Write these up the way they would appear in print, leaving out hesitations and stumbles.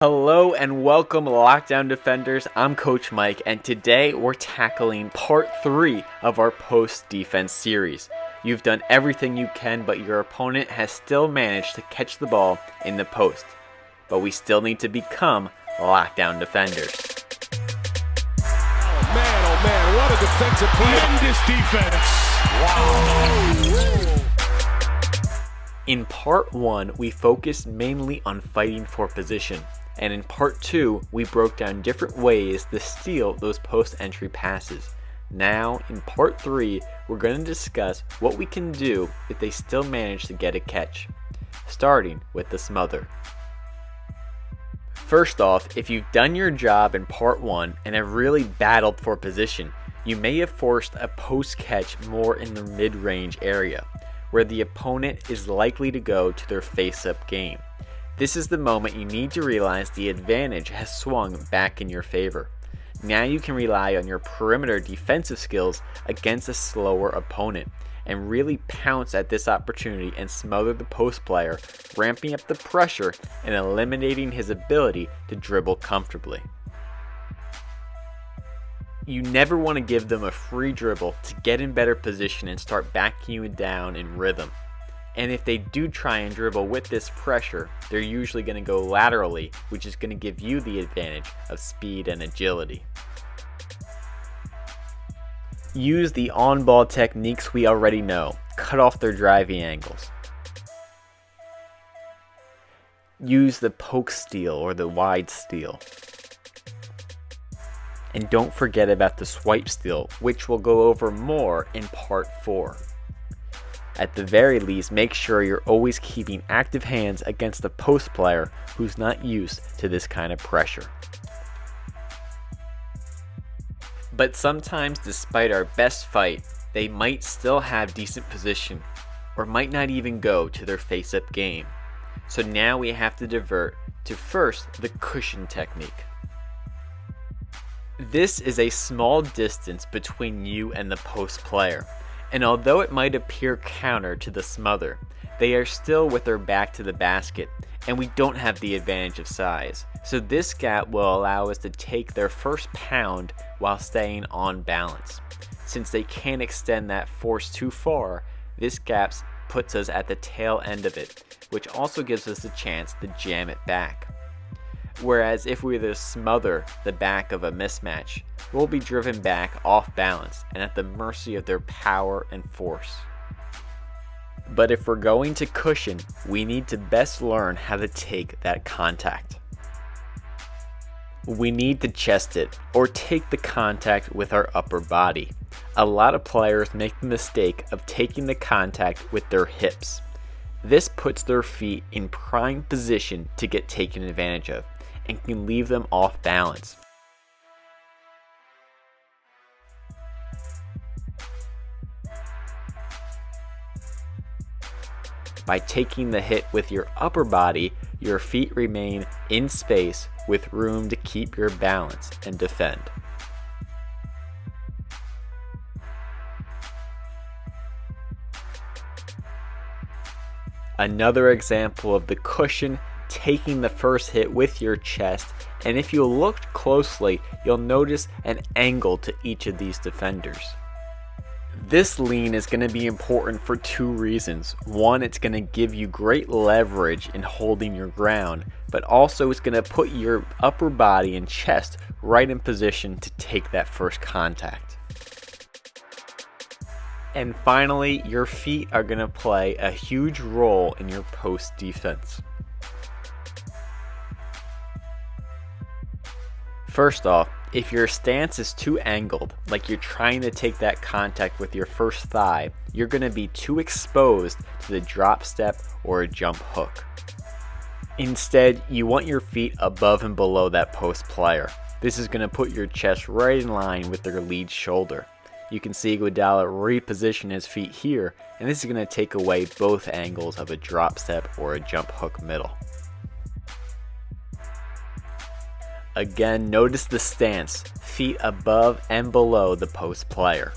Hello and welcome Lockdown Defenders. I'm Coach Mike and today we're tackling part 3 of our post defense series. You've done everything you can, but your opponent has still managed to catch the ball in the post. But we still need to become Lockdown Defenders. Oh man, what a defensive play. Tremendous defense. Wow. In part 1, we focused mainly on fighting for position. And in part 2, we broke down different ways to steal those post-entry passes. Now, in part 3, we're going to discuss what we can do if they still manage to get a catch, starting with the smother. First off, if you've done your job in part 1 and have really battled for position, you may have forced a post catch more in the mid-range area, where the opponent is likely to go to their face-up game. This is the moment you need to realize the advantage has swung back in your favor. Now you can rely on your perimeter defensive skills against a slower opponent and really pounce at this opportunity and smother the post player, ramping up the pressure and eliminating his ability to dribble comfortably. You never want to give them a free dribble to get in better position and start backing you down in rhythm. And if they do try and dribble with this pressure, they're usually going to go laterally, which is going to give you the advantage of speed and agility. Use the on-ball techniques we already know. Cut off their driving angles. Use the poke steal or the wide steal. And don't forget about the swipe steal, which we'll go over more in part 4. At the very least, make sure you're always keeping active hands against a post player who's not used to this kind of pressure. But sometimes, despite our best fight, they might still have decent position, or might not even go to their face-up game. So now we have to divert to first the cushion technique. This is a small distance between you and the post player. And although it might appear counter to the smother, they are still with their back to the basket, and we don't have the advantage of size. So this gap will allow us to take their first pound while staying on balance. Since they can't extend that force too far, this gap puts us at the tail end of it, which also gives us the chance to jam it back. Whereas if we were to smother the back of a mismatch, we'll be driven back off balance and at the mercy of their power and force. But if we're going to cushion, we need to best learn how to take that contact. We need to chest it, or take the contact with our upper body. A lot of players make the mistake of taking the contact with their hips. This puts their feet in prime position to get taken advantage of, and can leave them off balance. By taking the hit with your upper body, your feet remain in space with room to keep your balance and defend. Another example of the cushion, taking the first hit with your chest, and if you look closely, you'll notice an angle to each of these defenders. This lean is going to be important for 2 reasons. One, it's going to give you great leverage in holding your ground, but also it's going to put your upper body and chest right in position to take that first contact. And finally, your feet are going to play a huge role in your post defense. First off, if your stance is too angled, like you're trying to take that contact with your first thigh, you're going to be too exposed to the drop step or a jump hook. Instead, you want your feet above and below that post player. This is going to put your chest right in line with their lead shoulder. You can see Iguodala reposition his feet here, and this is going to take away both angles of a drop step or a jump hook middle. Again, notice the stance, feet above and below the post player.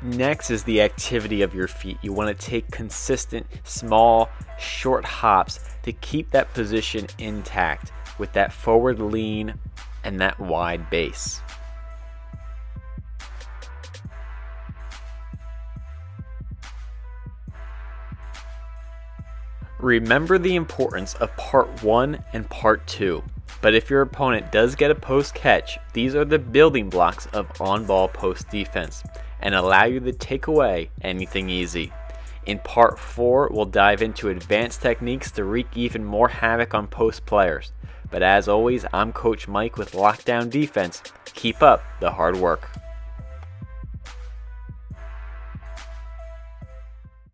Next is the activity of your feet. You want to take consistent, small, short hops to keep that position intact with that forward lean and that wide base. Remember the importance of part 1 and part 2. But if your opponent does get a post catch, these are the building blocks of on-ball post defense and allow you to take away anything easy. In part 4, we'll dive into advanced techniques to wreak even more havoc on post players. But as always, I'm Coach Mike with Lockdown Defense. Keep up the hard work.